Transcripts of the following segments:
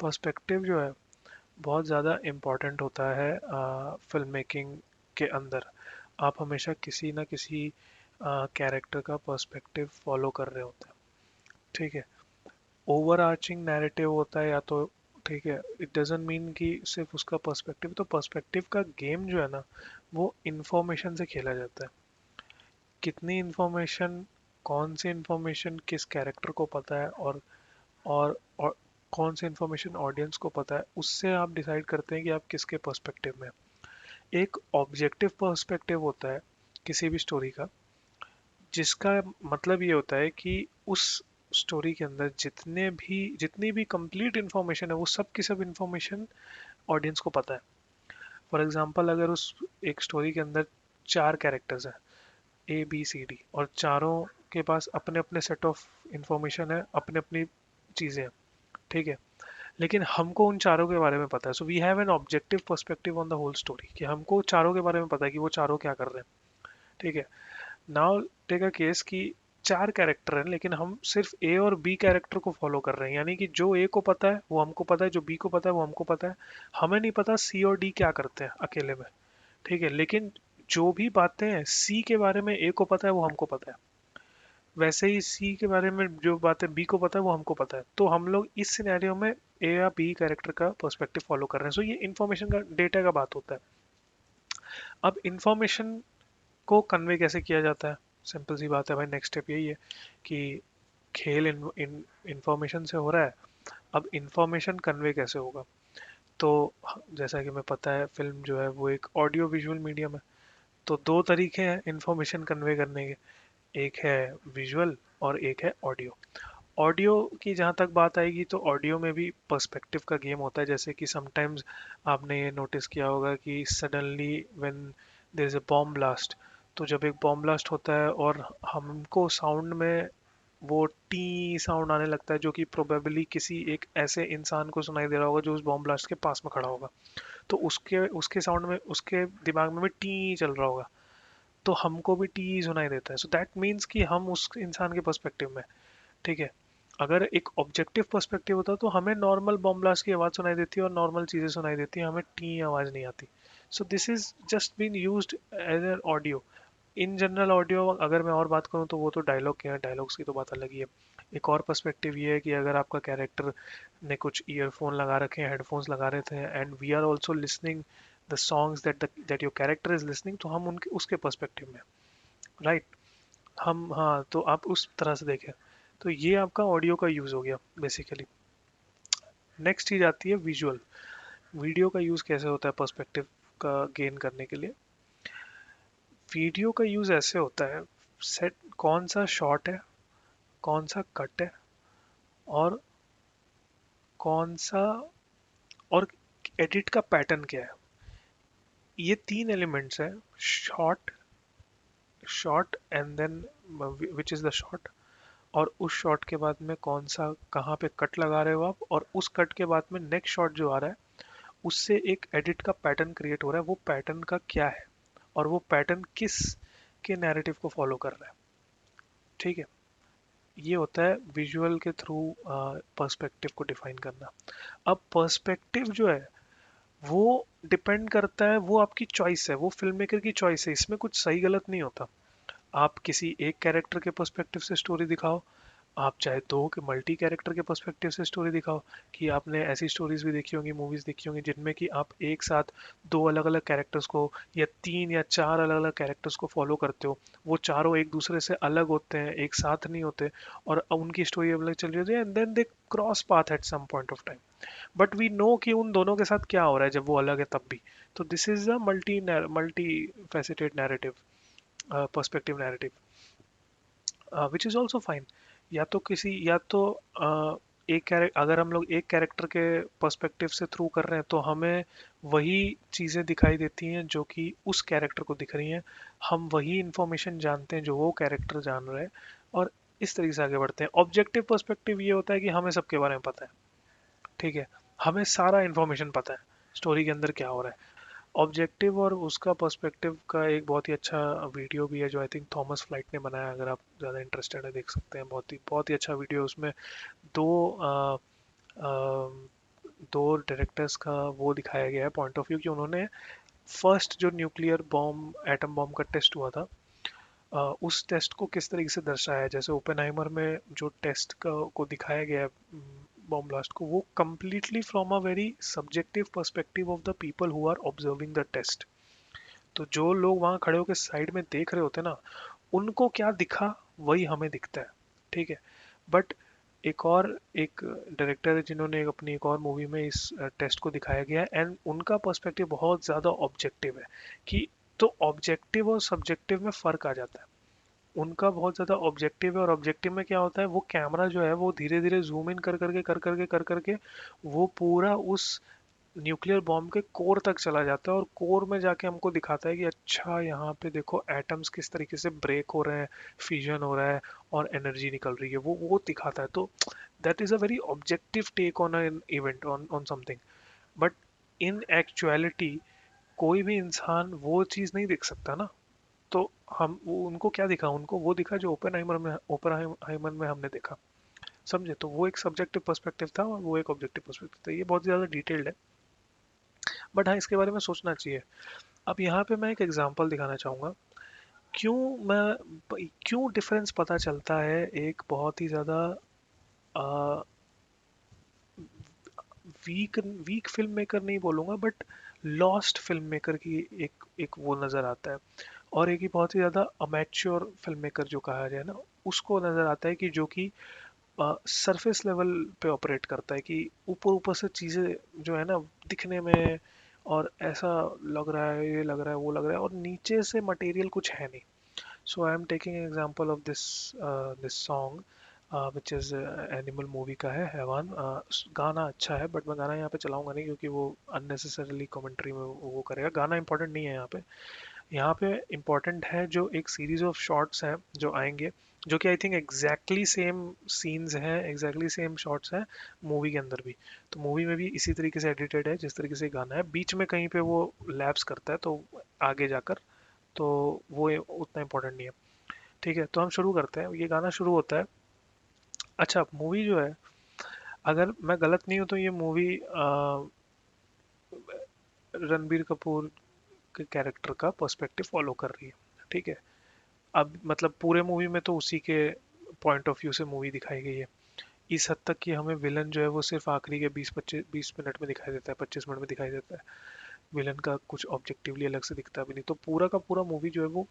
Perspective जो है बहुत ज़्यादा इम्पोर्टेंट होता है फिल्म मेकिंग के अंदर। आप हमेशा किसी ना किसी कैरेक्टर का पर्सपेक्टिव फॉलो कर रहे होते हैं। ठीक है। ओवर आर्चिंग नैरेटिव होता है या तो, ठीक है, इट डजेंट मीन कि सिर्फ उसका पर्सपेक्टिव। तो पर्सपेक्टिव का गेम जो है ना, वो इंफॉर्मेशन से खेला जाता है। कितनी इंफॉर्मेशन, कौन सी इंफॉर्मेशन किस कैरेक्टर को पता है, और कौन सी इंफॉर्मेशन ऑडियंस को पता है, उससे आप डिसाइड करते हैं कि आप किसके पर्सपेक्टिव में हैं। एक ऑब्जेक्टिव पर्सपेक्टिव होता है किसी भी स्टोरी का, जिसका मतलब ये होता है कि उस स्टोरी के अंदर जितनी भी कंप्लीट इंफॉर्मेशन है, वो सब की सब इंफॉर्मेशन ऑडियंस को पता है। फॉर एग्जांपल, अगर उस एक स्टोरी के अंदर चार कैरेक्टर्स हैं, A B C D, और चारों के पास अपने अपने सेट ऑफ इंफॉर्मेशन है, अपने अपनी चीज़ें हैं। ठीक है। लेकिन हमको उन चारों के बारे में पता है, so we have an objective perspective on the whole story, कि हमको चारों के बारे में पता है कि वो चारों क्या कर रहे हैं। ठीक है। नाउ टेक अ केस कि चार कैरेक्टर हैं, लेकिन हम सिर्फ ए और बी कैरेक्टर को फॉलो कर रहे हैं, यानी कि जो ए को पता है वो हमको पता है, जो बी को पता है वो हमको पता है। हमें नहीं पता सी और डी क्या करते हैं अकेले में। ठीक है। लेकिन जो भी बातें हैं सी के बारे में ए को पता है, वो हमको पता है। वैसे ही सी के बारे में जो बातें बी को पता है, वो हमको पता है। तो हम लोग इस सिनेरियो में ए या बी कैरेक्टर का पर्सपेक्टिव फॉलो कर रहे हैं। सो ये इन्फॉर्मेशन का, डेटा का बात होता है। अब इन्फॉर्मेशन को कन्वे कैसे किया जाता है? सिंपल सी बात है भाई, नेक्स्ट स्टेप यही है कि खेल इंफॉर्मेशन से हो रहा है। अब इंफॉर्मेशन कन्वे कैसे होगा? तो जैसा कि हमें पता है, फिल्म जो है वो एक ऑडियो विजुअल मीडियम है। तो दो तरीके हैं इंफॉर्मेशन कन्वे करने के। एक है विजुअल और एक है ऑडियो। ऑडियो की जहाँ तक बात आएगी, तो ऑडियो में भी पर्सपेक्टिव का गेम होता है। जैसे कि समटाइम्स आपने ये नोटिस किया होगा कि suddenly when there is a bomb blast, तो जब एक बॉम्ब ब्लास्ट होता है और हमको साउंड में वो टी साउंड आने लगता है, जो कि प्रोबेबली किसी एक ऐसे इंसान को सुनाई दे रहा होगा जो उस बॉम्ब ब्लास्ट के पास में खड़ा होगा। तो उसके उसके साउंड में, उसके दिमाग में भी टी चल रहा होगा, तो हमको भी टी सुनाई देता है। सो दैट मीन्स कि हम उस इंसान के पर्सपेक्टिव में। ठीक है। अगर एक ऑब्जेक्टिव पर्सपेक्टिव होता तो हमें नॉर्मल बॉम्ब ब्लास्ट की आवाज़ सुनाई देती है और नॉर्मल चीज़ें सुनाई देती हैं, हमें टी आवाज़ नहीं आती। So this is just been used as an audio. In general audio अगर मैं और बात करूँ तो वो तो डायलॉग के हैं, डायलॉग्स की तो बात अलग ही है। एक और पर्सपेक्टिव ये है कि अगर आपका कैरेक्टर ने कुछ ईयरफोन लगा रखे हैं, हेडफोन्स लगा रहे थे, and we are also listening the songs that your character is listening, तो हम उनके उसके पर्सपेक्टिव में, राइट। हम, हाँ, तो आप उस तरह से देखें। तो ये आपका ऑडियो का यूज़ हो गया बेसिकली। नेक्स्ट चीज़ आती है विजुअल। वीडियो का यूज़ कैसे होता है पर्सपेक्टिव का गेन करने के लिए? वीडियो का यूज़ ऐसे होता है, सेट कौन सा शॉट है, कौन सा कट है, और कौन सा, और एडिट का पैटर्न क्या है। ये तीन एलिमेंट्स हैं। Shot, shot and then which is the shot, और उस शॉट के बाद में कौन सा, कहाँ पे कट लगा रहे हो आप, और उस कट के बाद में नेक्स्ट शॉट जो आ रहा है, उससे एक एडिट का पैटर्न क्रिएट हो रहा है। वो पैटर्न का क्या है, और वो पैटर्न किस के नैरेटिव को फॉलो कर रहा है। ठीक है। ये होता है विजुअल के थ्रू पर्सपेक्टिव को डिफाइन करना। अब पर्सपेक्टिव जो है वो डिपेंड करता है, वो आपकी चॉइस है, वो फिल्म मेकर की चॉइस है। इसमें कुछ सही गलत नहीं होता। आप किसी एक कैरेक्टर के पर्सपेक्टिव से स्टोरी दिखाओ, आप चाहे दो के मल्टी कैरेक्टर के पर्सपेक्टिव से स्टोरी दिखाओ। कि आपने ऐसी स्टोरीज भी देखी होंगी, मूवीज देखी होंगी, जिनमें कि आप एक साथ दो अलग अलग कैरेक्टर्स को, या तीन या चार अलग अलग कैरेक्टर्स को फॉलो करते हो। वो चारों एक दूसरे से अलग होते हैं, एक साथ नहीं होते, और उनकी स्टोरी अलग चल रही होती है, and then they cross path at some point of time. But we know कि उन दोनों के साथ क्या हो रहा है जब वो अलग है तब भी। तो this is a multi faceted narrative, perspective narrative, which is also fine. या तो किसी, या तो एक कैरेक्टर, अगर हम लोग एक कैरेक्टर के पर्सपेक्टिव से थ्रू कर रहे हैं, तो हमें वही चीज़ें दिखाई देती हैं जो कि उस कैरेक्टर को दिख रही हैं। हम वही इंफॉर्मेशन जानते हैं जो वो कैरेक्टर जान रहे हैं, और इस तरीके से आगे बढ़ते हैं। ऑब्जेक्टिव पर्सपेक्टिव ये होता है कि हमें सबके बारे में पता है। ठीक है। हमें सारा इंफॉर्मेशन पता है, स्टोरी के अंदर क्या हो रहा है। ऑब्जेक्टिव और उसका पर्सपेक्टिव का एक बहुत ही अच्छा वीडियो भी है, जो आई थिंक थॉमस फ्लाइट ने बनाया। अगर आप ज़्यादा इंटरेस्टेड है, देख सकते हैं। बहुत ही अच्छा वीडियो। उसमें दो दो डायरेक्टर्स का वो दिखाया गया है पॉइंट ऑफ व्यू कि उन्होंने फर्स्ट जो न्यूक्लियर बॉम्ब एटम बॉम्ब का टेस्ट हुआ था, उस टेस्ट को किस तरीके से दर्शाया है। जैसे ओपेनहाइमर में जो टेस्ट को दिखाया गया है बॉम्ब ब्लास्ट को, वो completely from a very subjective perspective of the people who are observing the test. तो जो लोग वहाँ खड़े होकर साइड में देख रहे होते हैं ना, उनको क्या दिखा वही हमें दिखता है, ठीक है। बट एक डायरेक्टर है जिन्होंने अपनी एक और मूवी में इस टेस्ट को दिखाया गया है, एंड उनका पर्सपेक्टिव बहुत ज़्यादा ऑब्जेक्टिव है कि, तो ऑब्जेक्टिव और सब्जेक्टिव में फ़र्क आ जाता है। उनका बहुत ज़्यादा ऑब्जेक्टिव है, और ऑब्जेक्टिव में क्या होता है, वो कैमरा जो है वो धीरे धीरे जूम इन कर करके वो पूरा उस न्यूक्लियर बॉम्ब के कोर तक चला जाता है, और कोर में जाके हमको दिखाता है कि अच्छा यहाँ पे देखो एटम्स किस तरीके से ब्रेक हो रहे हैं, फ्यूजन हो रहा है और एनर्जी निकल रही है, वो दिखाता है। तो that is a very objective take on an event, on something. But in actuality कोई भी इंसान वो चीज़ नहीं देख सकता ना। तो हम उनको क्या दिखा, उनको वो दिखा जो ओपनहाइमर में हमने देखा, समझे। तो वो एक सब्जेक्टिव पर्सपेक्टिव था और वो एक ऑब्जेक्टिव पर्सपेक्टिव था। ये बहुत ज़्यादा डिटेल्ड है, बट हाँ इसके बारे में सोचना चाहिए। अब यहाँ पे मैं एक एग्जांपल दिखाना चाहूँगा, क्यों क्यों डिफरेंस पता चलता है एक बहुत ही ज़्यादा वीक वीक फिल्म मेकर नहीं बोलूँगा, बट लॉस्ट फिल्म मेकर की एक एक वो नज़र आता है, और एक ही बहुत ही ज़्यादा अमेच्योर फिल्म मेकर जो कहा जाए ना, उसको नज़र आता है कि जो कि सरफेस लेवल पे ऑपरेट करता है, कि ऊपर ऊपर से चीज़ें जो है ना दिखने में, और ऐसा लग रहा है, ये लग रहा है, वो लग रहा है, और नीचे से मटेरियल कुछ है नहीं। So I am taking an example of this song which is Animal movie का है, हैवान। गाना अच्छा है, बट मैं गाना यहाँ पे चलाऊंगा नहीं क्योंकि वो अननेसेसरली कमेंट्री में वो करेगा। गाना इंपॉर्टेंट नहीं है यहाँ पे। यहाँ पे इम्पोर्टेंट है जो एक सीरीज ऑफ शॉट्स हैं जो आएंगे, जो कि I think exactly same scenes हैं, एग्जैक्टली सेम शॉट्स हैं मूवी के अंदर भी। तो मूवी में भी इसी तरीके से एडिटेड है जिस तरीके से गाना है, बीच में कहीं पे वो लैप्स करता है तो आगे जाकर, तो वो उतना इम्पोर्टेंट नहीं है। ठीक है, तो हम शुरू करते हैं। ये गाना शुरू होता है। अच्छा, मूवी जो है, अगर मैं गलत नहीं हूँ तो ये मूवी रणबीर कपूर के कैरेक्टर का पर्सपेक्टिव फॉलो कर रही है, ठीक है। अब मतलब पूरे मूवी में तो उसी के पॉइंट ऑफ व्यू से मूवी दिखाई गई है। इस हद तक कि हमें विलन जो है वो सिर्फ आखिरी के 20 मिनट में दिखाई देता है, 25 मिनट में दिखाई देता है। विलन का कुछ ऑब्जेक्टिवली अलग से दिखता भी नहीं, तो पूरा का पूरा मूवी जो है वो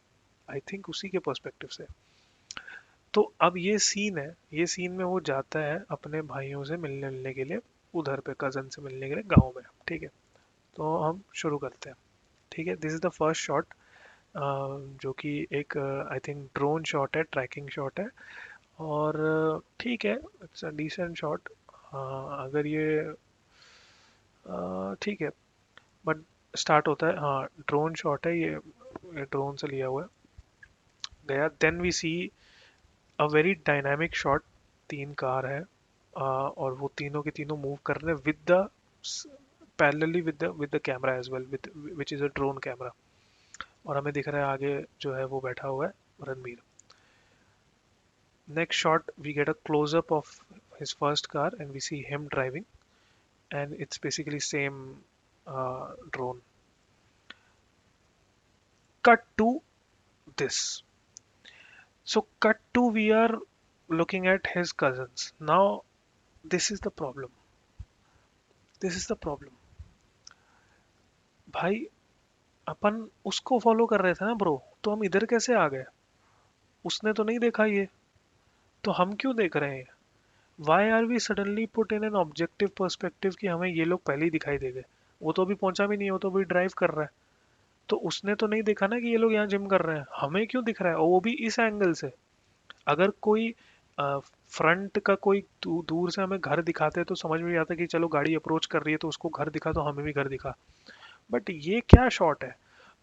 आई थिंक उसी के पर्सपेक्टिव से। तो अब ये सीन है, ये सीन में वो जाता है अपने भाइयों से मिलने मिलने के लिए, उधर पे कजन से मिलने के लिए गाँव में, ठीक है। तो हम शुरू करते हैं, ठीक है। This is the first shot, जो कि एक आई थिंक ड्रोन शॉट है, ट्रैकिंग शॉट है, और ठीक है, इट्स अ डिसेंट शॉट। अगर ये ठीक है, बट स्टार्ट होता है, हाँ ड्रोन शॉट है ये ड्रोन से लिया हुआ है, गया। Then we see a very dynamic shot, तीन कार है, और वो तीनों के तीनों मूव कर रहे हैं with the parallelly with the camera as well, with which is a drone camera. और हमें दिख रहा है आगे जो है वो बैठा हुआ है Ranbir. Next shot, we get a close up of his first car and we see him driving, and it's basically same drone. Cut to this. So cut to, we are looking at his cousins. Now this is the problem. This is the problem. भाई, अपन उसको follow कर रहे थे ना bro, तो हम इधर कैसे आ गए? उसने तो नहीं देखा ये, तो हम क्यों देख रहे हैं? Why are we suddenly put in an objective perspective कि हमें ये लोग पहले ही दिखाई दे गए? वो तो अभी पहुंचा भी नहीं है, वो तो अभी ड्राइव कर रहा है। तो उसने तो नहीं देखा ना कि ये लोग यहाँ जिम कर रहे हैं, हमें क्यों दिख रहा है, और वो भी इस एंगल से। अगर कोई फ्रंट का कोई दूर से हमें घर दिखाते तो समझ में भी आता कि चलो गाड़ी अप्रोच कर रही है तो उसको घर दिखा तो हमें भी घर दिखा। बट ये क्या शॉट है?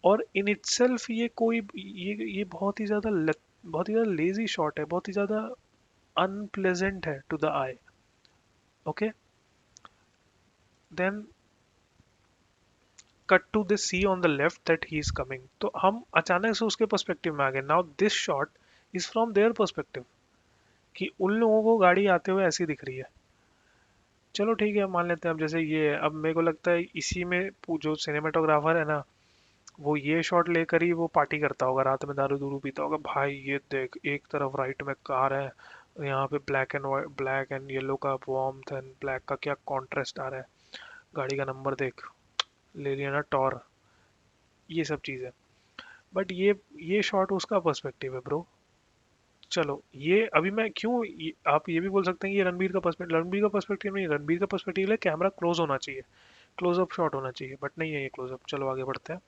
और इन इटसेल्फ ये कोई ये बहुत ही ज्यादा बहुत ही ज्यादा लेजी शॉट है, बहुत ही ज्यादा अनप्लेजेंट है to the eye. Okay, then cut to this see on the left that he is coming, तो हम अचानक से उसके पर्सपेक्टिव में आ गए। Now this shot is from their perspective, कि उन लोगों को गाड़ी आते हुए ऐसी दिख रही है। चलो ठीक है, मान लेते हैं। अब जैसे ये है, अब मेरे को लगता है इसी में जो सिनेमेटोग्राफर है ना, वो ये शॉट लेकर ही वो पार्टी करता होगा, रात में दारू दूरू पीता होगा। भाई ये देख, एक तरफ राइट में कार है, यहाँ पे black and white, black and yellow का वार्मथ एंड ब्लैक का क्या कॉन्ट्रास्ट आ रहा है, गाड़ी का नंबर देख, ले लिया ना टॉर, ये सब चीज़ें। बट ये शॉट उसका पर्सपेक्टिव है ब्रो। चलो ये अभी मैं क्यों आप ये भी बोल सकते हैं कि ये रणबीर का पर्सपेक्टिव नहीं, रणबीर का पर्सपेक्टिव है कैमरा क्लोज होना चाहिए, क्लोजअप शॉट होना चाहिए, बट नहीं है ये क्लोजअप। चलो आगे बढ़ते हैं।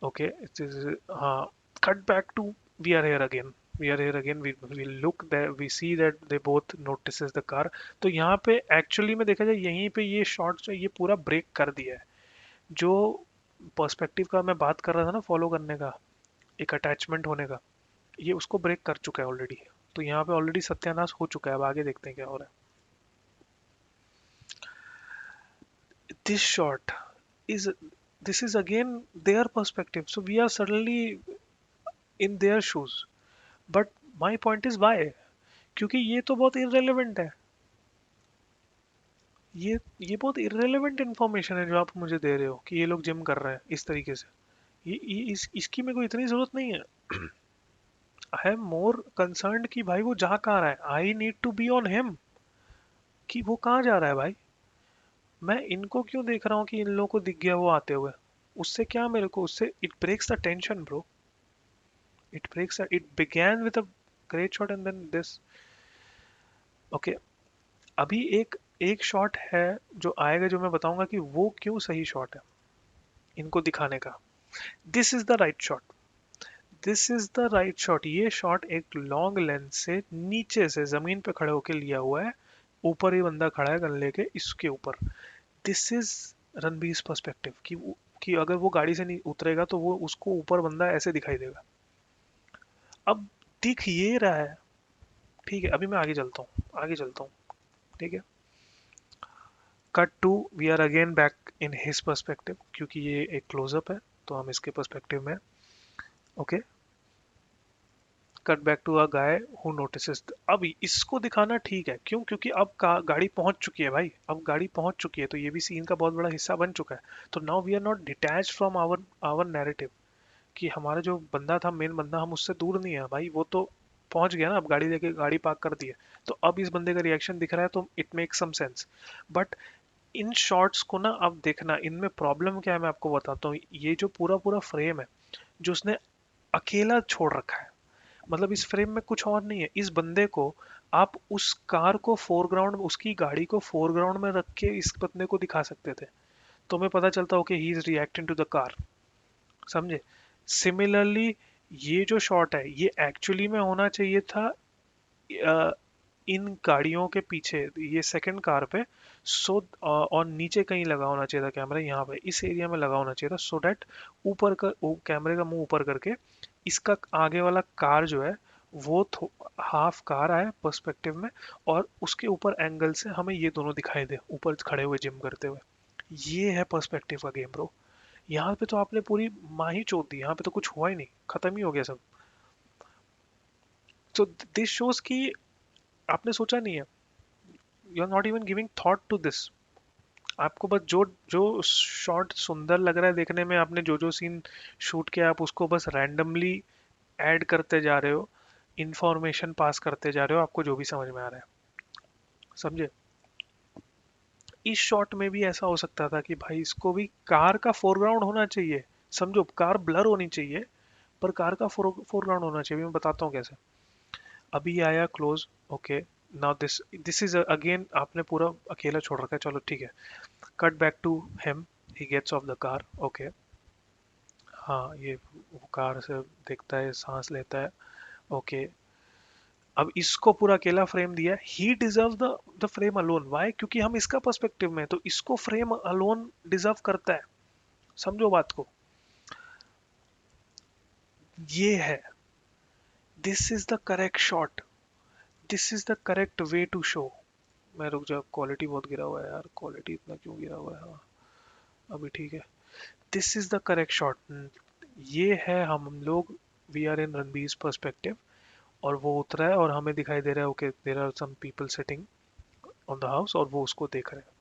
ओके, हाँ, cut back to, we are here again, we look that, we see that they both notices the car. तो यहाँ पे एक्चुअली में देखा जाए, यहीं पे ये शॉट जो है, ये पूरा ब्रेक कर दिया है। जो पर्सपेक्टिव का मैं बात कर रहा था ना, फॉलो करने का, एक अटैचमेंट होने का, ये उसको ब्रेक कर चुका है ऑलरेडी। तो यहाँ पे ऑलरेडी सत्यानाश हो चुका है। अब आगे देखते हैं क्या हो रहा है। This shot is, this is again their perspective, so we are suddenly in their shoes. But my point is why, क्योंकि ये तो बहुत irrelevant है। ये बहुत irrelevant information है जो आप मुझे दे रहे हो कि ये लोग जिम कर रहे हैं इस तरीके से। इसकी मेरे को इतनी जरूरत नहीं है। आई एम मोर कंसर्न्ड कि भाई वो जा कहाँ रहा है, I need to be on him, कि वो कहाँ जा रहा है भाई। मैं इनको क्यों देख रहा हूँ कि इन लोगों को दिख गया वो आते हुए, उससे क्या मेरे को, उससे it breaks the tension bro. It began with a great shot and then this. Okay, अभी एक एक शॉट है जो आएगा, जो मैं बताऊंगा कि वो क्यों सही शॉट है इनको दिखाने का। This is the right shot, this is the right shot. ये शॉट एक लॉन्ग लेंथ से नीचे से जमीन पे खड़े होके लिया हुआ है, ऊपर ही बंदा खड़ा है गन लेके इसके ऊपर। दिस इज रणबीर पर्सपेक्टिव कि अगर वो गाड़ी से नहीं उतरेगा तो वो उसको ऊपर बंदा ऐसे दिखाई देगा। अब दिख ये रहा है, ठीक है, अभी मैं आगे चलता हूँ, आगे चलता हूँ, ठीक है। Cut to, we are again back in his perspective, क्योंकि ये एक क्लोजअप है तो हम इसके पर्सपेक्टिव में। Okay, cut back to a guy who notices. अब इसको दिखाना ठीक है, क्यों, क्योंकि अब गाड़ी पहुंच चुकी है भाई, अब गाड़ी पहुंच चुकी है तो ये भी सीन का बहुत बड़ा हिस्सा बन चुका है। तो now we are not detach from our our narrative, कि हमारा जो बंदा था, मेन बंदा, हम उससे दूर नहीं है भाई, वो तो पहुंच गया ना, अब गाड़ी लेके गाड़ी पार्क कर दी है। तो अब इस बंदे का रिएक्शन दिख रहा है तो it makes some sense. But इन शॉट्स को ना अब देखना, इनमें प्रॉब्लम क्या है मैं आपको बताता हूँ। ये जो पूरा पूरा फ्रेम है जो उसने अकेला छोड़ रखा है, मतलब इस फ्रेम में कुछ और नहीं है। इस बंदे को आप उस कार को फोरग्राउंड, उसकी गाड़ी को फोरग्राउंड में रख के इस बंदे को दिखा सकते थे, तो हमें पता चलता हो कि he is reacting to the car, समझे। सिमिलरली ये जो शॉट है ये एक्चुअली में होना चाहिए था इन गाड़ियों के पीछे, ये सेकंड कार पे। सो और नीचे कहीं लगा होना चाहिए था कैमरा, यहाँ पे इस एरिया में लगा होना चाहिए था, सो डैट ऊपर का कैमरे का मुंह ऊपर करके इसका आगे वाला कार जो है वो हाफ कार आए पर्सपेक्टिव में, और उसके ऊपर एंगल से हमें ये दोनों दिखाई दे ऊपर खड़े हुए जिम करते हुए। ये है पर्सपेक्टिव का गेम ब्रो। यहाँ पे तो आपने पूरी माँ ही चोद दी, यहाँ पे तो कुछ हुआ ही नहीं, खत्म ही हो गया सब। तो दिस शोज कि आपने सोचा नहीं है, you are not even giving thought to this. आपको बस जो जो शॉट सुंदर लग रहा है देखने में, आपने जो जो सीन शूट किया आप उसको बस रैंडमली ऐड करते जा रहे हो, इंफॉर्मेशन पास करते जा रहे हो, आपको जो भी समझ में आ रहा है, समझे। इस शॉट में भी ऐसा हो सकता था कि भाई इसको भी कार का फोरग्राउंड होना चाहिए, समझो, कार ब्लर होनी चाहिए पर कार का फोरग्राउंड होना चाहिए। मैं बताता हूँ कैसे। अभी आया close, okay, now this this is again, आपने पूरा अकेला छोड़ रखा है, चलो ठीक है। Cut back to him, he gets off the car, okay. हाँ, ये वो कार से देखता है, सांस लेता है, ओके। अब इसको पूरा अकेला फ्रेम दिया, he deserve the frame alone. Why, क्योंकि हम इसका पर्सपेक्टिव में हैं, तो इसको फ्रेम अलोन डिजर्व करता है, समझो बात को। ये है, this is the correct shot, this is the correct way to show. मैं रुक जा, क्वालिटी बहुत गिरा हुआ है यार, क्वालिटी इतना क्यों गिरा हुआ है, हाँ अभी ठीक है। This is the correct shot, ये है हम लोग, we are in Ranbir perspective, और वो उतरा है और हमें दिखाई दे रहा है, okay there are some people sitting, on the house और वो उसको देख रहे हैं।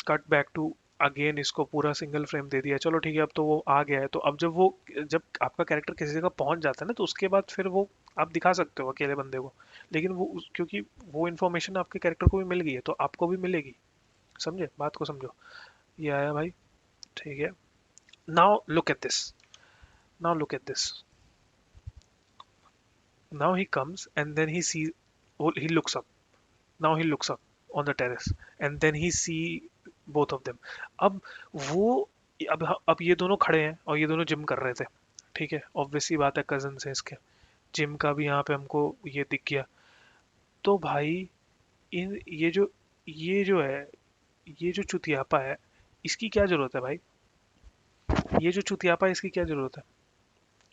कट बैक टू, अगेन इसको पूरा सिंगल फ्रेम दे दिया, चलो ठीक है अब तो वो आ गया है, तो अब जब आपका कैरेक्टर किसी जगह पहुंच जाता है ना, तो उसके बाद फिर वो आप दिखा सकते हो अकेले बंदे को। लेकिन क्योंकि वो इन्फॉर्मेशन आपके कैरेक्टर को भी मिल गई है, तो आपको भी मिलेगी। समझे बात को, समझो। ये आया भाई, ठीक है। Now look at this, now look at this, now he comes and then he see, he looks up, now he looks up on the terrace and then he see both of them। अब वो, अब ये दोनों खड़े हैं और ये दोनों जिम कर रहे थे, ठीक है, ऑब्वियस सी बात है, कजन है इसके। जिम का भी यहाँ पे हमको ये दिख गया। तो भाई इन ये जो है, ये जो चुतियापा है, इसकी क्या जरूरत है भाई? ये जो चुतियापा है इसकी क्या जरूरत है?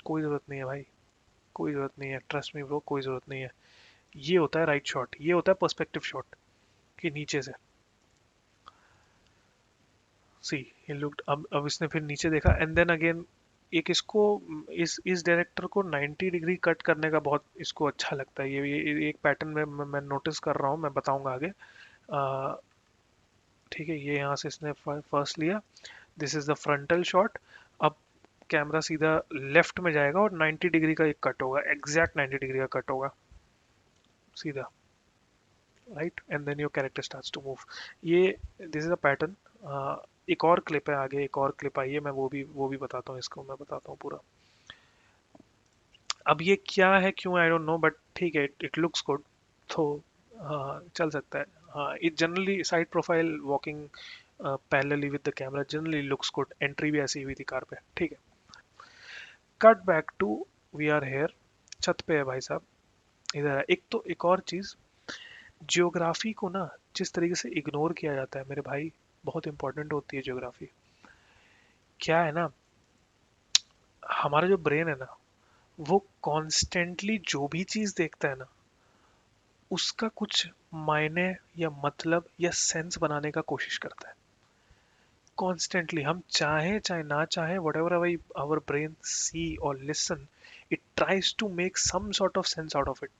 कोई जरूरत नहीं है भाई, कोई जरूरत नहीं है, ट्रस्ट मी ब्रो, कोई जरूरत नहीं है। ये होता है राइट शॉट, ये होता है पर्सपेक्टिव शॉट, कि नीचे से। सी, ही लुक्ड, अब इसने फिर नीचे देखा एंड देन अगेन, एक इसको, इस डायरेक्टर को 90 डिग्री कट करने का बहुत इसको अच्छा लगता है। ये एक पैटर्न में मैं नोटिस कर रहा हूँ, मैं बताऊंगा आगे। आ, ठीक है, ये यहाँ से इसने फर्स्ट लिया, this is the frontal shot. अब कैमरा सीधा लेफ्ट में जाएगा और 90 डिग्री का एक कट होगा, एग्जैक्ट 90 डिग्री का कट होगा सीधा, right, and then your character starts to move. Yeah, this is a pattern. एक और क्लिप है आगे, एक और क्लिप आई है, मैं वो भी बताता हूँ, इसको मैं बताता हूँ पूरा। अब ये क्या है, क्यों, आई डोंट नो, बट ठीक है, इट लुक्स गुड, तो हाँ चल सकता है। हाँ, it generally side profile walking parallelly with the camera generally looks good, entry भी ऐसी हुई थी कार पे, ठीक है। Cut back to, we are here, छत पे है भाई साहब, इधर है। एक तो एक और चीज, जियोग्राफी को ना जिस तरीके से इग्नोर किया जाता है मेरे भाई, बहुत इंपॉर्टेंट होती है जियोग्राफी। क्या है ना, हमारा जो ब्रेन है ना, वो कॉन्स्टेंटली जो भी चीज देखता है ना, उसका कुछ मायने या मतलब या सेंस बनाने का कोशिश करता है कॉन्स्टेंटली। हम चाहे चाहे ना चाहे, whatever our brain see और listen, it tries to make some sort of sense out of it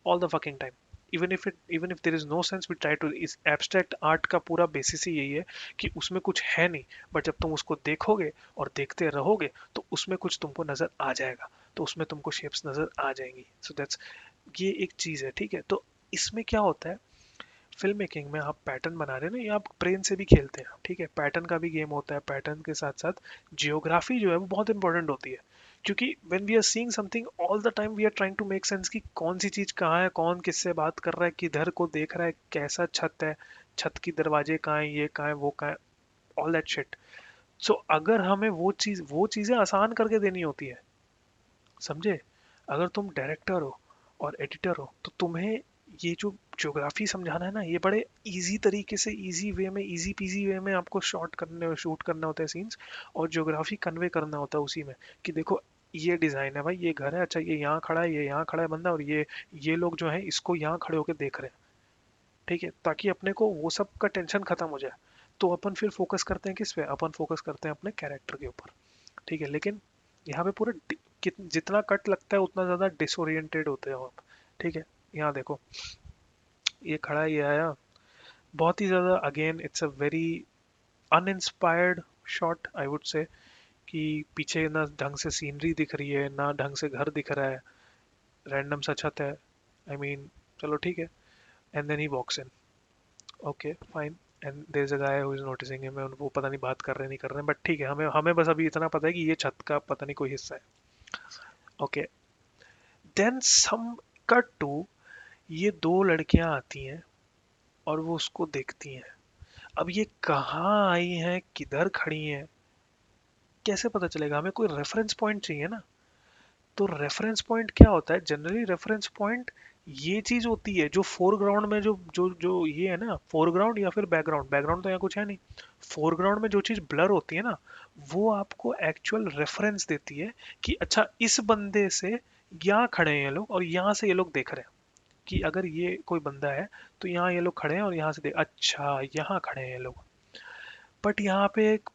all the fucking time, even if there is no sense, we try to। इस abstract art का पूरा basis ही यही है कि उसमें कुछ है नहीं, बट जब तुम उसको देखोगे और देखते रहोगे तो उसमें कुछ तुमको नजर आ जाएगा, तो उसमें तुमको शेप्स नजर आ जाएंगी। सो दैट्स, ये एक चीज है, ठीक है। तो इसमें क्या होता है, फिल्म मेकिंग में आप पैटर्न बना रहे हो ना, ये आप ब्रेन से भी खेलते हैं, ठीक है, पैटर्न का भी गेम होता है। पैटर्न के साथ साथ जियोग्राफी जो है वो बहुत इंपॉर्टेंट होती है, क्योंकि when we are seeing something all the time, we are trying to make sense कि कौन सी चीज कहाँ है, कौन किससे बात कर रहा है, किधर को देख रहा है, कैसा छत है, छत की दरवाजे कहाँ है, ये कहाँ है, वो कहाँ है, ऑल दैट शिट। सो अगर हमें वो चीजें आसान करके देनी होती है, समझे। अगर तुम डायरेक्टर हो और एडिटर हो, तो तुम्हें ये जो ज्योग्राफी समझाना है ना, ये बड़े इजी तरीके से, इजी वे में, इजी पीजी वे में आपको शूट करना होता है सीन्स, और ज्योग्राफी कन्वे करना होता है उसी में, कि देखो ये डिजाइन है भाई, ये घर है, अच्छा ये यहाँ खड़ा है, ये यहाँ खड़ा है बंदा, और ये लोग जो है इसको यहाँ खड़े होकर देख रहे हैं, ठीक है, ताकि अपने को वो सब का टेंशन खत्म हो जाए। तो अपन फिर फोकस करते हैं किस पे, अपन फोकस करते हैं अपने कैरेक्टर के ऊपर, ठीक है। लेकिन यहाँ पे पूरा जितना कट लगता है उतना ज्यादा डिसोरिएंटेड होते हो आप, ठीक है। यहाँ देखो, ये खड़ा है, ये आया, बहुत ही ज्यादा, again it's a very uninspired shot I would say, कि पीछे ना ढंग से सीनरी दिख रही है, ना ढंग से घर दिख रहा है, रैंडम सा छत है, आई मीन, चलो ठीक है। And then he walks in, okay fine, and there is a guy who is noticing him, वो पता नहीं बात कर रहे नहीं कर रहे हैं, बट ठीक है, हमें हमें बस अभी इतना पता है कि ये छत का पता नहीं कोई हिस्सा है, okay. Then some cut to, ये दो लड़कियां आती हैं और वो उसको देखती हैं। अब ये कहाँ आई हैं, किधर खड़ी हैं, कैसे पता चलेगा, हमें कोई रेफरेंस पॉइंट चाहिए ना। तो रेफरेंस पॉइंट क्या होता है, जनरली रेफरेंस पॉइंट ये चीज होती है जो फोरग्राउंड में, जो जो जो ये है ना, फोरग्राउंड या फिर बैकग्राउंड, बैकग्राउंड तो यहाँ कुछ है नहीं, फोरग्राउंड में जो चीज ब्लर होती है ना, वो आपको एक्चुअल रेफरेंस देती है, कि अच्छा इस बंदे से यहाँ खड़े हैं ये लोग और यहाँ से ये लोग देख रहे हैं, कि अगर ये कोई बंदा है तो यहाँ ये लोग खड़े हैं और यहाँ से देख, अच्छा यहाँ खड़े हैं ये लोग। बट यहाँ पे एक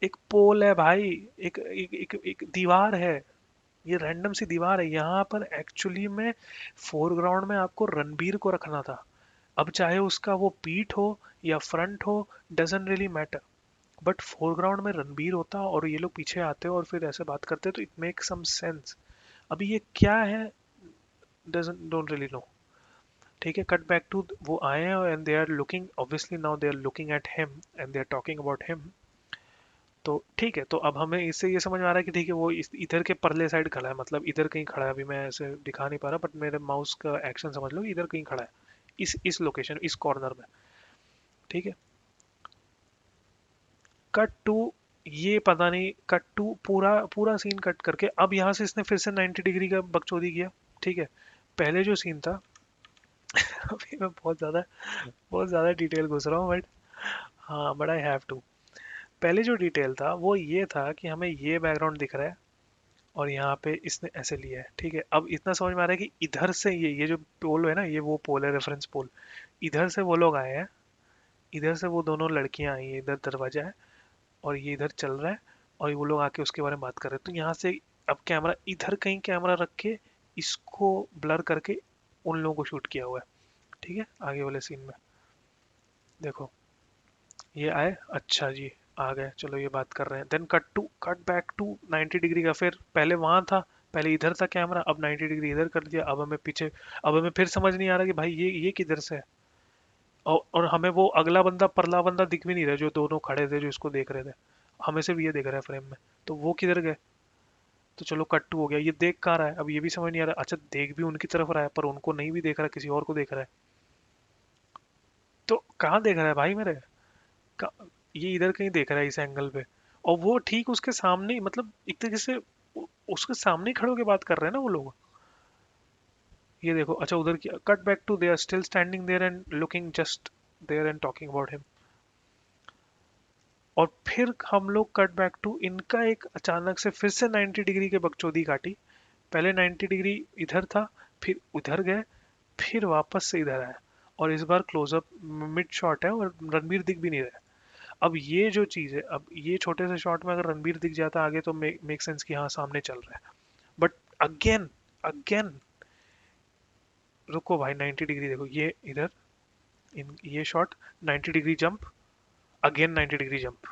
एक पोल है भाई, एक दीवार है, ये रैंडम सी दीवार है, यहाँ पर एक्चुअली में फोरग्राउंड में आपको रणबीर को रखना था। अब चाहे उसका वो पीठ हो या फ्रंट हो, doesn't really matter, but foreground में रणबीर होता और ये लोग पीछे आते और फिर ऐसे बात करते, तो इट मेक सम सेंस। अभी ये क्या है, डजंट डोंट रियली नो। ठीक है, कट बैक टू वो आए हैं and they are looking, obviously now they are looking at him and they are talking about him. तो ठीक है, तो अब हमें इससे ये समझ में आ रहा है कि ठीक है वो इधर के परले साइड खड़ा है, मतलब इधर कहीं खड़ा है। अभी मैं ऐसे दिखा नहीं पा रहा, बट मेरे माउस का एक्शन समझ लो, इधर कहीं खड़ा है, इस लोकेशन, इस कॉर्नर में। ठीक है, कट टू, ये पता नहीं, कट टू पूरा पूरा सीन कट करके अब यहाँ से इसने फिर से 90 डिग्री का बकचोदी किया। ठीक है, पहले जो सीन था अभी मैं बहुत ज़्यादा डिटेल घुस रहा हूँ, बट हाँ, बट आई हैव टू। पहले जो डिटेल था वो ये था कि हमें ये बैकग्राउंड दिख रहा है और यहाँ पे इसने ऐसे लिया है। ठीक है, अब इतना समझ में आ रहा है कि इधर से ये जो पोल है ना, ये वो पोल है, रेफरेंस पोल। इधर से वो लोग आए हैं, इधर से वो दोनों लड़कियां आई हैं, इधर दरवाजा है और ये इधर चल रहा है, और वो लोग आके उसके बारे में बात कर रहे हैं। तो यहाँ से अब कैमरा इधर कहीं कैमरा रख के इसको ब्लर करके उन लोगों को शूट किया हुआ है। ठीक है, आगे वाले सीन में देखो, ये आए, अच्छा जी, आ गए, चलो ये बात कर रहे हैं, then cut back to 90 degree का, फिर पहले वहां था, पहले इधर था कैमरा, अब 90 डिग्री इधर कर दिया। अब हमें पीछे, अब हमें फिर समझ नहीं आ रहा कि भाई ये किधर से है। और हमें वो अगला बंदा, परला बंदा दिख भी नहीं रहा, जो दोनों खड़े थे जो इसको देख रहे थे। हमें सिर्फ ये दिख रहा है फ्रेम में, तो वो किधर गए। तो चलो कट टू हो गया, ये देख कहाँ रहा है, अब ये भी समझ नहीं आ रहा। अच्छा, देख भी उनकी तरफ रहा है पर उनको नहीं भी देख रहा, किसी और को देख रहा है। तो कहाँ देख रहा है भाई मेरे, ये इधर कहीं देख रहा है इस एंगल पे, और वो ठीक उसके सामने ही, मतलब एक तरीके से उसके सामने ही खड़े होकर बात कर रहे हैं ना वो लोग। ये देखो, अच्छा उधर की cut back to, they are still standing there and looking just there and talking about him. और फिर हम लोग कट बैक टू, इनका एक अचानक से फिर से 90 डिग्री के बकचोदी काटी। पहले 90 डिग्री इधर था, फिर उधर गए, फिर वापस से इधर आया, और इस बार क्लोजअप मिड शॉट है और रणबीर दिख भी नहीं रहा है। अब ये जो चीज है, अब ये छोटे से शॉट में अगर रणबीर दिख जाता आगे तो मेक सेंस कि हाँ सामने चल रहा है। बट अगेन अगेन, रुको भाई, 90 डिग्री देखो, ये इधर, ये shot, 90 degree jump, again 90 degree jump.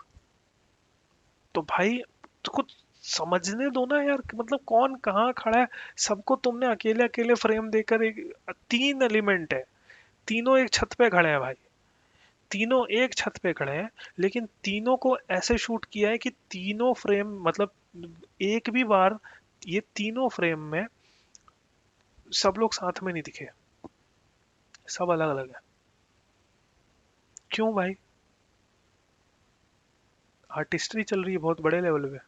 तो भाई, तो कुछ समझने दो ना यार, मतलब कौन कहाँ खड़ा है। सबको तुमने अकेले अकेले फ्रेम देकर, एक तीन एलिमेंट है, तीनों एक छत पे खड़े हैं भाई, तीनों एक छत पे खड़े हैं, लेकिन तीनों को ऐसे शूट किया है कि तीनों फ्रेम, मतलब एक भी बार ये तीनों फ्रेम में सब लोग साथ में नहीं दिखे, सब अलग अलग है। क्यों भाई, आर्टिस्ट्री चल रही है बहुत बड़े लेवल पे।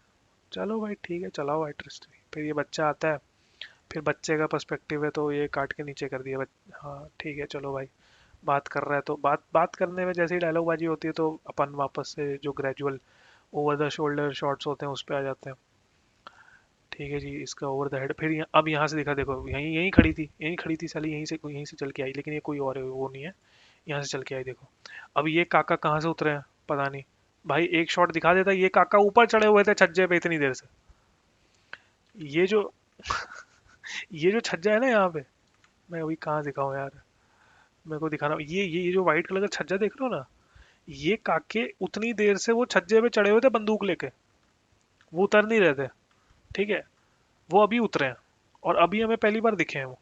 चलो भाई ठीक है, चलाओ आर्टिस्ट्री। फिर ये बच्चा आता है, फिर बच्चे का पर्सपेक्टिव है, तो ये काट के नीचे कर दिया हाँ ठीक है, चलो भाई, बात कर रहा है तो बात बात करने में जैसे ही डायलॉग बाजी होती है तो अपन वापस से जो gradual over the shoulder shots होते हैं उस पे आ जाते हैं। ठीक है जी, इसका ओवर द हेड, फिर अब यहाँ से दिखा, देखो यहीं यहीं खड़ी थी साली, यहीं से चल के आई, लेकिन ये कोई और है, वो नहीं है, यहाँ से चल के आई देखो। अब ये काका कहाँ से उतरे हैं पता नहीं, भाई एक शॉट दिखा देता, ये काका ऊपर चढ़े हुए थे छज्जे पे इतनी देर से। ये जो ये जो छज्जा है ना यहाँ पे, मैं अभी कहाँ दिखाऊं यार, मेरे को दिखाना, ये जो व्हाइट कलर का छज्जा देख रहे हो ना, ये काके उतनी देर से वो छज्जे पे चढ़े हुए थे बंदूक लेके, वो उतर नहीं रहे थे। ठीक है, वो अभी उतरे हैं, और अभी हमें पहली बार दिखे हैं वो,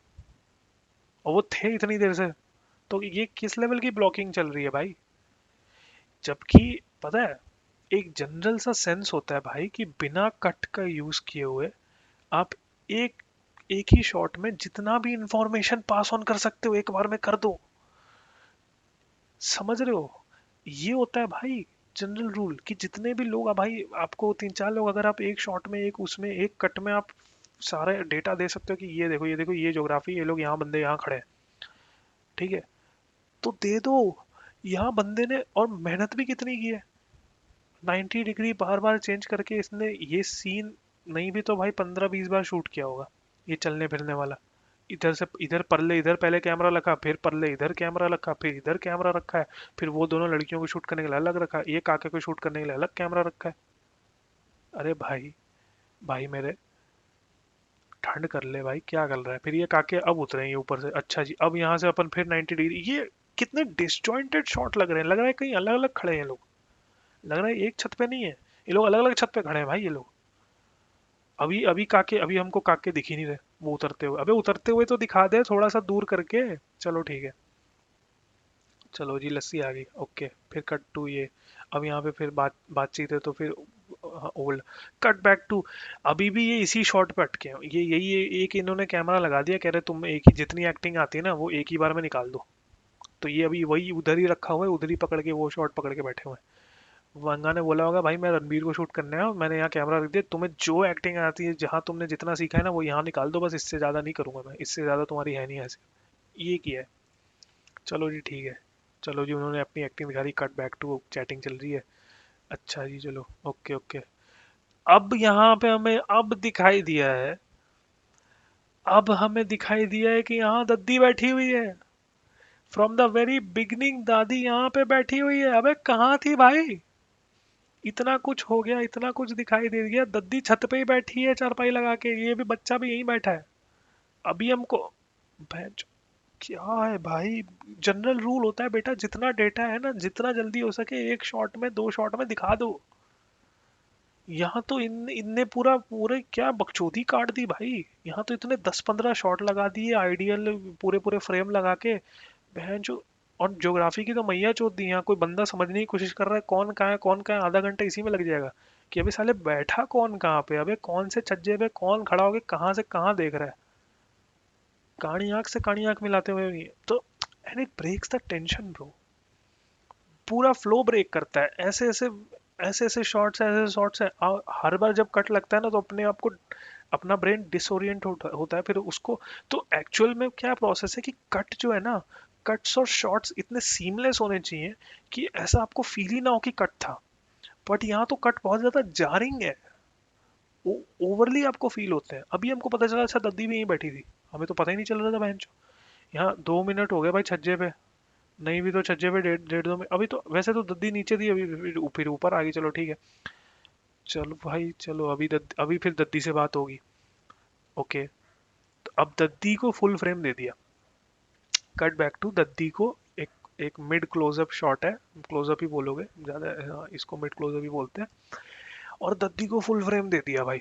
और वो थे इतनी देर से। तो ये किस लेवल की ब्लॉकिंग चल रही है भाई। जबकि पता है, एक जनरल सा सेंस होता है भाई कि बिना कट का यूज किए हुए आप एक एक ही शॉट में जितना भी इंफॉर्मेशन पास ऑन कर सकते हो एक बार में कर दो। समझ रहे हो, ये होता है भाई जनरल रूल, कि जितने भी लोग, भाई आपको तीन चार लोग अगर आप एक शॉट में, एक उसमें, एक कट में आप सारा डेटा दे सकते हो कि ये देखो ये ज्योग्राफी, ये लोग यहाँ, बंदे यहाँ खड़े हैं। ठीक है, तो दे दो। यहाँ बंदे ने और मेहनत भी कितनी की है, 90 डिग्री बार बार चेंज करके इसने ये सीन, नहीं भी तो भाई 15-20 बार शूट किया होगा ये चलने फिरने वाला। इधर से इधर परले, इधर पहले कैमरा रखा, फिर परले इधर कैमरा रखा, फिर इधर कैमरा रखा है, फिर वो दोनों लड़कियों को शूट करने के लिए अलग रखा, ये काके को शूट करने के लिए अलग कैमरा रखा है। अरे भाई, भाई मेरे, ठंड कर ले भाई, क्या कर रहा है? फिर ये काके अब उतरेंगे ऊपर से, अच्छा जी अब यहाँ से अपन फिर 90 डिग्री, ये कितने डिसजॉइंटेड शॉट लग रहे हैं, लग रहा है कहीं अलग अलग खड़े हैं लोग, लग रहा है एक छत पे नहीं है, ये लोग अलग अलग छत पे खड़े हैं भाई ये लोग। अभी अभी काके, अभी हमको काके दिख ही नहीं रहे वो उतरते हुए, अबे उतरते हुए तो दिखा दे थोड़ा सा दूर करके। चलो ठीक है, चलो जी लस्सी आ गई, ओके फिर कट टू ये, अब यहाँ पे फिर बातचीत है तो फिर ओल्ड, कट बैक टू, अभी भी ये इसी शॉट पे अटके हैं, ये यही एक इन्होंने कैमरा लगा दिया, कह रहे तुम एक ही जितनी एक्टिंग आती है ना वो एक ही बार में निकाल दो, तो ये अभी वही उधर ही रखा हुआ है, उधर ही पकड़ के वो शॉट पकड़ के बैठे हुए हैं। वंगा ने बोला होगा भाई मैं रणबीर को शूट करने आया हूँ, मैंने यहाँ कैमरा रख दिया, तुम्हें जो एक्टिंग आती है जहाँ तुमने जितना सीखा है ना वो यहाँ निकाल दो, बस इससे ज्यादा नहीं करूंगा मैं, इससे ज्यादा तुम्हारी है नहीं ऐसे, ये किया है। चलो जी ठीक है, चलो जी उन्होंने अपनी एक्टिंग दिखा दी, कट बैक टू चैटिंग चल रही है, अच्छा जी चलो ओके ओके। अब यहाँ पे हमें अब दिखाई दिया है, अब हमें दिखाई दिया है कि यहाँ दद्दी बैठी हुई है, फ्रॉम द वेरी बिगनिंग दादी यहाँ पे बैठी हुई है, अबे कहाँ थी भाई? इतना कुछ हो गया, इतना कुछ दिखाई दे गया, दद्दी छत पे ही बैठी है चारपाई लगा के, ये भी बच्चा भी यहीं बैठा है। अभी हमको भैंस, क्या है भाई, जनरल रूल होता है बेटा, जितना डेटा है ना जितना जल्दी हो सके एक शॉट में दो शॉट में दिखा दो। यहाँ तो इन इनने पूरा पूरे क्या बकचोदी काट दी भाई, यहाँ तो इतने 10-15 शॉट लगा दिए आइडियल, पूरे पूरे फ्रेम लगा के, बहन जो, और ज्योग्राफी की तो मैया चोद दी, यहाँ कोई बंदा समझने की कोशिश कर रहा है कौन कहाँ है कौन कहाँ है, आधा घंटा इसी में लग जाएगा कि अबे साले बैठा कौन कहाँ पे, अबे कौन से छज्जे पे कौन खड़ा होके कहाँ से कहाँ देख रहा है, कानी आंख से कानी आंख मिलाते हुए भी तो, and it breaks the tension bro, पूरा फ्लो ब्रेक करता है, ऐसे ऐसे ऐसे ऐसे शॉट्स, ऐसे शॉट्स है, हर बार जब कट लगता है ना तो अपने आप को अपना ब्रेन डिसोरिएंट होता है फिर उसको, तो एक्चुअल में क्या प्रोसेस है कि कट जो है ना, कट्स और शॉट्स इतने सीमलेस होने चाहिए कि ऐसा आपको फील ही ना हो कि कट था, बट यहाँ तो कट बहुत ज्यादा जारिंग है, ओवरली आपको फील होते हैं। अभी हमको पता चला अच्छा दद्दी भी यहीं बैठी थी, हमें तो पता ही नहीं चल रहा था बहन, यहाँ 2 मिनट हो गए भाई छज्जे पे, नहीं भी तो छज्जे पे डेढ़ डेढ़ दो में, अभी तो वैसे तो दद्दी नीचे थी, अभी फिर ऊपर आ गई, चलो ठीक है। चलो भाई चलो, अभी फिर दद्दी से बात होगी, ओके। तो अब दद्दी को फुल फ्रेम दे दिया, कट बैक टू दद्दी को, एक एक मिड क्लोजअप शॉट है, क्लोजअप ही बोलोगे ज्यादा, हाँ, इसको मिड क्लोजअप ही बोलते हैं, और दद्दी को फुल फ्रेम दे दिया भाई,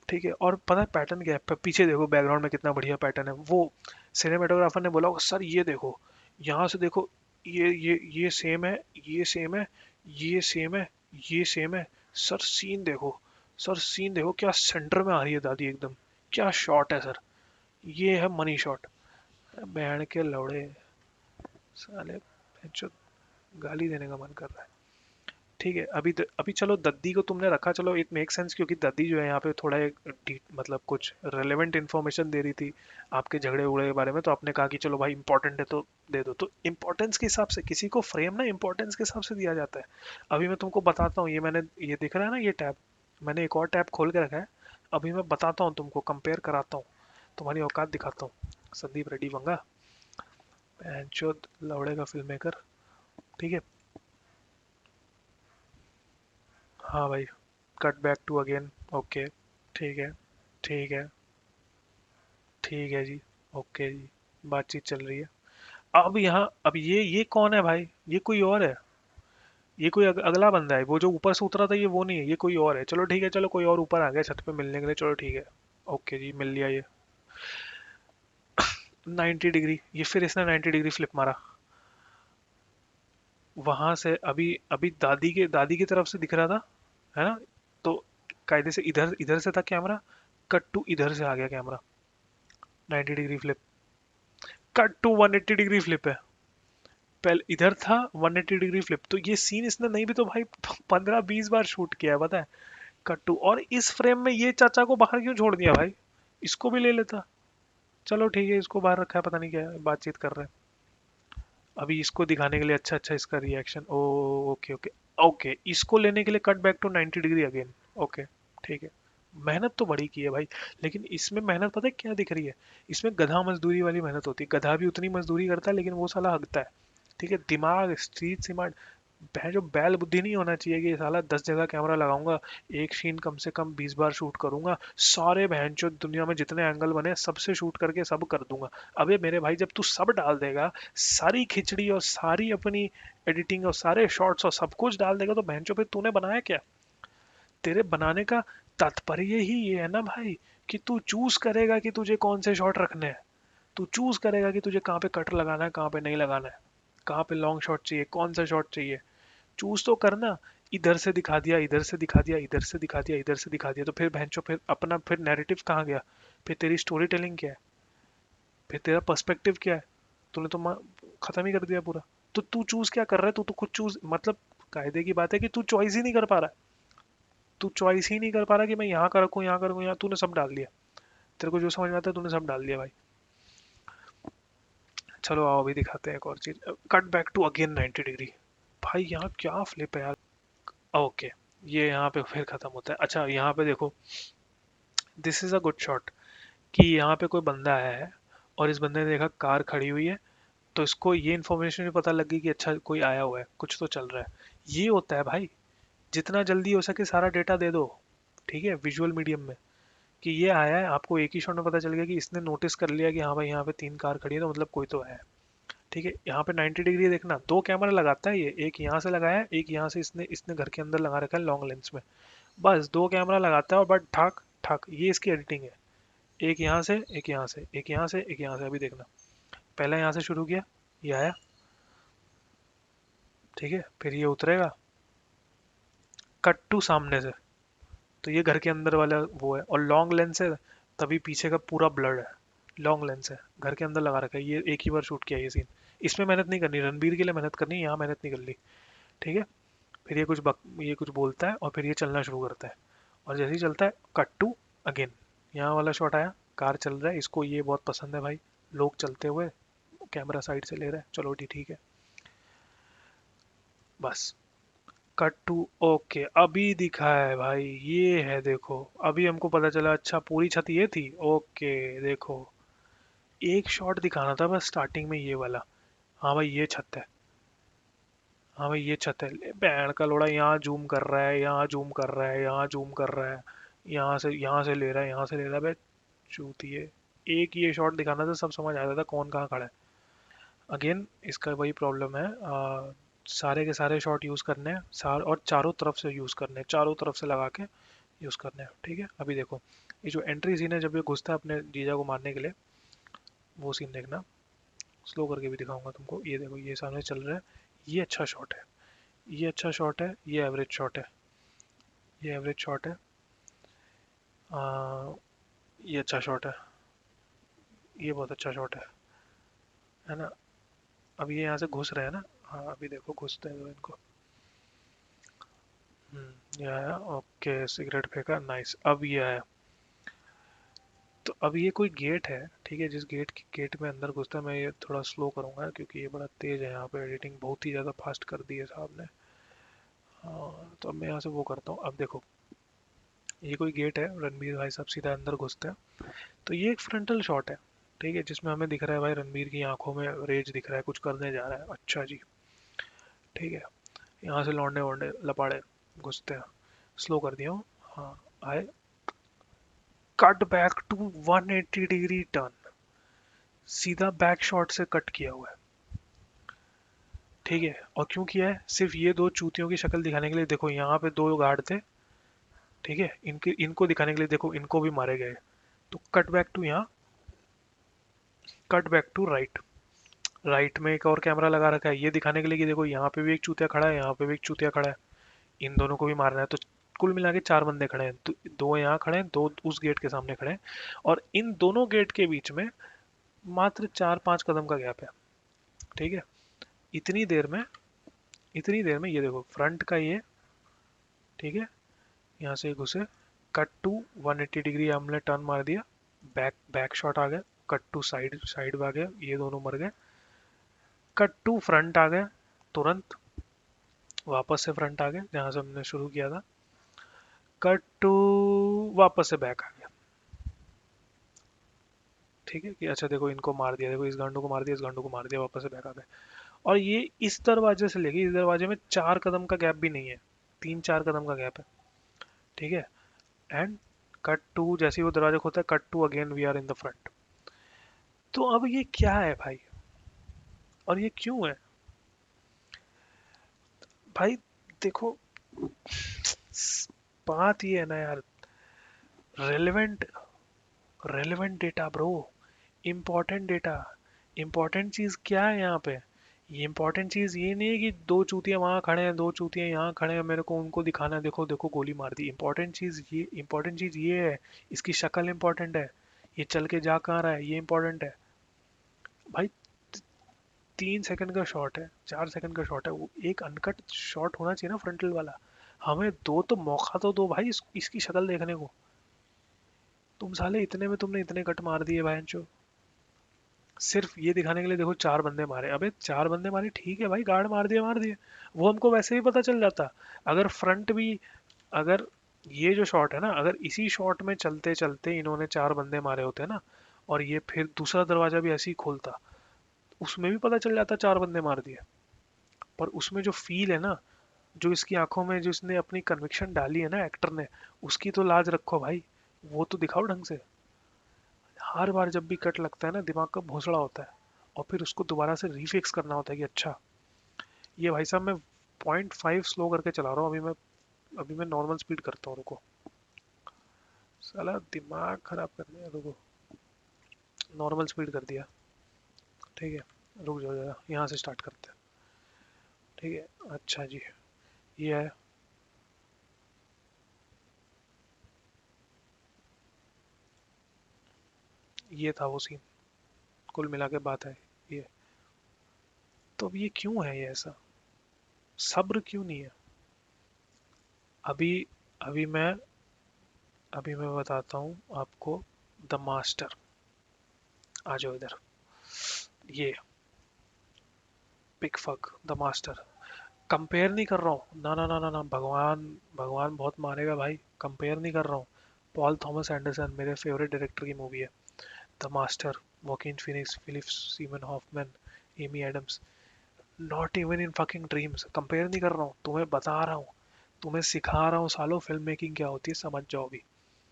ठीक है। और पता है पैटर्न क्या है, पीछे देखो बैकग्राउंड में कितना बढ़िया पैटर्न है, वो सिनेमेटोग्राफर ने बोला सर ये देखो, यहाँ से देखो, ये सेम है, ये सेम है, ये सेम है, ये सेम है, सर सीन देखो, सर सीन देखो क्या सेंटर में आ रही है दादी एकदम, क्या शॉट है सर, ये है मनी शॉट। बैंड के लौड़े साले, जो गाली देने का मन कर रहा है। ठीक है, अभी चलो दद्दी को तुमने रखा, चलो इट मेक सेंस, क्योंकि दद्दी जो है यहाँ पे थोड़ा एक मतलब कुछ रेलेवेंट इन्फॉर्मेशन दे रही थी आपके झगड़े उगड़े के बारे में, तो आपने कहा कि चलो भाई इंपॉर्टेंट है तो दे दो, तो इंपॉर्टेंस के हिसाब से किसी को फ्रेम ना इंपॉर्टेंस के हिसाब से दिया जाता है। अभी मैं तुमको बताता हूँ, ये मैंने, ये दिख रहा है ना ये टैब, मैंने एक और टैब खोल के रखा है, अभी मैं बताता हूँ तुमको, कंपेयर कराता हूँ, तुम्हारी औकात दिखाता हूँ। संदीप रेड्डी बंगा, चौध लौड़े का फिल्म मेकर, ठीक है। हाँ भाई, cut back to again, okay, ठीक है, ठीक है, ठीक है जी, ओके जी, बातचीत चल रही है। अब यहाँ, अब ये कौन है भाई, ये कोई और है, ये कोई अगला बंदा है, वो जो ऊपर से उतरा था ये वो नहीं है, ये कोई और है, चलो ठीक है, चलो कोई और ऊपर आ गया छत पे मिलने के लिए, चलो ठीक है, ओके जी मिल लिया ये। 90 डिग्री, ये फिर इसने 90 डिग्री फ्लिप मारा, वहां से अभी अभी दादी की तरफ से दिख रहा था, है ना, तो कायदे से इधर इधर से था कैमरा, कट टू इधर से आ गया camera, 90 degree flip, cut to 180 degree flip है, पहले इधर था 180 डिग्री फ्लिप, तो ये सीन इसने नहीं भी तो भाई 15-20 बार शूट किया है पता है, कट टू, और इस फ्रेम में ये चाचा को बाहर क्यों छोड़ दिया भाई, इसको भी ले लेता, चलो ठीक है, इसको बाहर रखा है, पता नहीं क्या है, बातचीत कर रहे हैं। अभी इसको दिखाने के लिए, अच्छा अच्छा इसका reaction, oh, okay okay, okay इसको लेने के लिए cut back to 90 degree again, okay, ठीक है। मेहनत तो बड़ी की है भाई, लेकिन इसमें मेहनत पता है क्या दिख रही है, इसमें गधा मजदूरी वाली मेहनत होती है, गधा भी उतनी मजदूरी करता है लेकिन वो साला हकता है, ठीक है, दिमाग स्ट्रीट स्मार्ट, भैं जो बैल बुद्धि नहीं होना चाहिए कि साला 10 जगह कैमरा लगाऊंगा, एक सीन कम से कम 20 बार शूट करूंगा, सारे बहन जो दुनिया में जितने एंगल बने सबसे शूट करके सब कर दूंगा। अबे मेरे भाई जब तू सब डाल देगा, सारी खिचड़ी और सारी अपनी एडिटिंग और सारे शॉट्स और सब कुछ डाल देगा, तो बहन फिर तूने बनाया क्या? तेरे बनाने का तात्पर्य ही ये है ना भाई, कि तू चूज करेगा कि तुझे कौन से शॉट रखने हैं। तू चूज करेगा कि तुझे कहाँ पे कट लगाना है, कहाँ पे नहीं लगाना है, कहाँ पे लॉन्ग शॉट चाहिए, कौन सा शॉट चाहिए। चूज तो करना। इधर से दिखा दिया, इधर से दिखा दिया, इधर से दिखा दिया, इधर से दिखा दिया, तो फिर भैंचो फिर अपना फिर नैरेटिव कहाँ गया? फिर तेरी स्टोरी टेलिंग क्या है? फिर तेरा पर्सपेक्टिव क्या है? तूने तो खत्म ही कर दिया पूरा। तो तू चूज क्या कर रहा है? तू तो खुद चूज मतलब कायदे की बात है कि तू चॉइस ही नहीं कर पा रहा है। तू चॉइस ही नहीं कर पा रहा कि मैं यहाँ का रखूँ, यहाँ का रखूँ, यहाँ तूने सब डाल दिया। तेरे को जो समझ में आता है तूने सब डाल दिया भाई। चलो आओ अभी दिखाते हैं एक और चीज। Cut back to again 90 degree. भाई यहाँ क्या फ्लिप है यार। ओके, ये यहाँ पे फिर खत्म होता है। अच्छा यहाँ पे देखो, this is a good shot. कि यहाँ पे कोई बंदा आया है और इस बंदे ने देखा कार खड़ी हुई है, तो इसको ये इन्फॉर्मेशन भी पता लग गई कि अच्छा कोई आया हुआ है, कुछ तो चल रहा है। ये होता है भाई, जितना जल्दी हो सके सारा डेटा दे दो। ठीक है, विजुअल मीडियम में, कि ये आया है, आपको एक ही शॉट में पता चल गया कि इसने नोटिस कर लिया कि हाँ भाई यहाँ पे 3 कार खड़ी है, तो मतलब कोई तो है। ठीक है, यहाँ पे 90 डिग्री देखना, 2 कैमरा लगाता है ये, एक यहाँ से लगाया है, एक यहाँ से इसने इसने घर के अंदर लगा रखा है लॉन्ग लेंस में। बस 2 कैमरा लगाता है और बस ठक ठक, ये इसकी एडिटिंग है। एक यहाँ से, एक यहाँ से, एक यहाँ से, एक यहाँ से। अभी देखना, पहले यहाँ से शुरू किया, ये आया, ठीक है, फिर ये उतरेगा, कट टू सामने से, तो ये घर के अंदर वाला वो है, और लॉन्ग लेंस है, तभी पीछे का पूरा ब्लड है। लॉन्ग लेंस है, घर के अंदर लगा रखा है, ये एक ही बार शूट किया ये सीन। इसमें मेहनत नहीं करनी, रणबीर के लिए मेहनत करनी, यहाँ मेहनत नहीं कर ली। ठीक है, फिर ये कुछ बोलता है और फिर ये चलना शुरू करता है, और जैसे ही चलता है, कट टू अगेन, यहाँ वाला शॉट आया, कार चल रहा है, इसको ये बहुत पसंद है भाई, लोग चलते हुए, कैमरा साइड से ले रहा है, चलो ठीक है। बस कट टू, ओके, अभी दिखा है भाई, ये है देखो, अभी हमको पता चला, अच्छा पूरी छत ये थी। ओके देखो, एक शॉट दिखाना था बस स्टार्टिंग में, ये वाला। हाँ भाई ये छत है, हाँ भाई ये छत है। बैंड का लोड़ा यहाँ जूम कर रहा है, यहाँ जूम कर रहा है, यहाँ जूम कर रहा है, यहाँ से ले रहा है, यहाँ से ले रहा है बे, चूतिए। एक ये शॉट दिखाना था, सब समझ आ जाता था कौन कहाँ खड़ा है। अगेन इसका वही प्रॉब्लम है, सारे के सारे शॉट यूज़ करने हैं, और चारों तरफ से यूज़ करने हैं, चारों तरफ से लगा के यूज़ करने हैं। ठीक है, अभी देखो, ये जो एंट्री सीन है, जब ये घुसता है अपने जीजा को मारने के लिए, वो सीन देखना, स्लो करके भी दिखाऊंगा तुमको। ये देखो, ये सामने चल रहा है, ये अच्छा शॉट है, ये अच्छा शॉट है, ये एवरेज शॉट है, ये एवरेज शॉट है, आ, ये अच्छा शॉट है, ये बहुत अच्छा शॉट है ना। अब ये यहाँ से घुस रहे हैं ना, हाँ अभी देखो घुसते हैं इनको। ये आया, ओके, सिगरेट फेंका, नाइस। अब ये आया, तो अब ये कोई गेट है, ठीक है, जिस गेट में अंदर घुसता है। मैं ये थोड़ा स्लो करूंगा क्योंकि ये बड़ा तेज है, यहाँ पे एडिटिंग बहुत ही ज़्यादा फास्ट कर दी है साहब ने। हाँ, तो अब मैं यहाँ से वो करता हूँ। अब देखो, ये कोई गेट है, रणबीर भाई साहब सीधा अंदर घुसते हैं। तो ये एक फ्रंटल शॉट है, ठीक है, जिसमें हमें दिख रहा है भाई रणबीर की आंखों में रेज दिख रहा है, कुछ करने जा रहा है, अच्छा जी। ठीक है, यहाँ से लौंडे वोंडे लपाड़े घुसते हैं, स्लो कर दिया हूँ। हाँ, आए, cut back to 180 degree turn, सीधा बैक शॉट से कट किया हुआ है। ठीक है, और क्यों किया है? सिर्फ ये दो चूतियों की शक्ल दिखाने के लिए। देखो यहाँ पे दो गार्ड थे, ठीक है, इनके इनको दिखाने के लिए, देखो इनको भी मारे गए। तो कट बैक टू यहाँ, cut back to right, right में एक और कैमरा लगा रखा है, ये दिखाने के लिए कि देखो यहाँ पे भी एक चूतिया खड़ा है, यहाँ पे भी एक चूतिया खड़ा है, इन दोनों को भी मारना है। तो कुल मिला के 4 बंदे खड़े हैं, तो दो यहाँ खड़े हैं, दो उस गेट के सामने खड़े हैं, और इन दोनों गेट के बीच में मात्र 4-5 कदम का गैप है। ठीक है, इतनी देर में, इतनी देर में ये देखो फ्रंट का ये, ठीक है, यहाँ से घुसे, कट टू 180 डिग्री हमने टर्न मार दिया, बैक बैक शॉट आ गया, कट टू साइड साइड में आ गया, ये दोनों मर गए, कट टू फ्रंट आ गया तुरंत, वापस से फ्रंट आ गया जहाँ से हमने शुरू किया था, कट टू वापस से बैक आ गया। ठीक है, कि अच्छा देखो इनको मार दिया, देखो इस गांडू को मार दिया, इस गांडू को मार दिया, वापस से बैक आ गए। और ये इस दरवाजे से लेके इस दरवाजे में 4 कदम का गैप भी नहीं है, 3-4 कदम का गैप है। ठीक है। एंड कट टू, जैसे ही वो दरवाजा खोलता है, cut to again we are in the front. तो अब ये क्या है भाई, और ये क्यों है भाई? देखो, बात ये है ना यार, relevant, relevant data bro, important data. Important चीज क्या है यहाँ पे? ये इम्पोर्टेंट चीज ये नहीं है कि दो चूतिया वहां खड़े हैं, दो चूतिया यहाँ खड़े हैं, मेरे को उनको दिखाना है, देखो देखो गोली मार दी। इम्पोर्टेंट चीज ये है, इसकी शक्ल इम्पोर्टेंट है, ये चल के जा कहाँ रहा है, ये इम्पोर्टेंट है भाई। 3 सेकंड का शॉट है, 4 सेकंड का शॉट है, वो एक अनकट शॉट होना चाहिए ना फ्रंटल वाला। हमें दो तो मौका तो दो भाई इसकी शक्ल देखने को। तुम साले इतने में तुमने इतने कट मार दिए भाई, सिर्फ ये दिखाने के लिए। देखो 4 बंदे मारे, अबे 4 बंदे मारे ठीक है भाई, गार्ड मार दिए मार दिए, वो हमको वैसे ही पता चल जाता। अगर फ्रंट भी, अगर ये जो शॉट है ना, अगर इसी शॉट में चलते चलते इन्होंने 4 बंदे मारे होते ना, और ये फिर दूसरा दरवाजा भी ऐसे ही खोलता, उसमें भी पता चल जाता 4 बंदे मार दिए। पर उसमें जो फील है ना, जो इसकी आंखों में जो इसने अपनी कन्विक्शन डाली है ना एक्टर ने, उसकी तो लाज रखो भाई, वो तो दिखाओ ढंग से। हर बार जब भी कट लगता है ना, दिमाग का भोसड़ा होता है, और फिर उसको दोबारा से रीफिक्स करना होता है कि अच्छा, ये भाई साहब मैं 0.5 स्लो करके चला रहा हूँ अभी मैं, अभी मैं नॉर्मल स्पीड करता हूँ, रुको। साला दिमाग खराब करने है, रुको। नॉर्मल स्पीड कर दिया, ठीक है। रुक जाओ जरा, यहाँ से स्टार्ट करते हैं। ठीक है, अच्छा जी, ये है। ये था वो सीन, कुल मिला के बात है ये। तो अब ये क्यों है ये ऐसा, सब्र क्यों नहीं है? अभी अभी मैं अभी मैं बताता हूँ आपको। द मास्टर, आ जाओ इधर। ये pick fuck The Master, compare नहीं कर रहा हूँ, ना ना ना ना ना, भगवान, भगवान बहुत मारेगा भाई, कंपेयर नहीं कर रहा हूँ। पॉल थॉमस एंडरसन मेरे फेवरेट डायरेक्टर की मूवी है The Master. Joaquin Phoenix, Philip Seymour Hoffman, Amy Adams. Not even in fucking dreams. Compare नहीं कर रहा हूँ, तुम्हें बता रहा हूँ, तुम्हें सिखा रहा हूँ सालों फिल्म मेकिंग क्या होती है, समझ जाओ भी।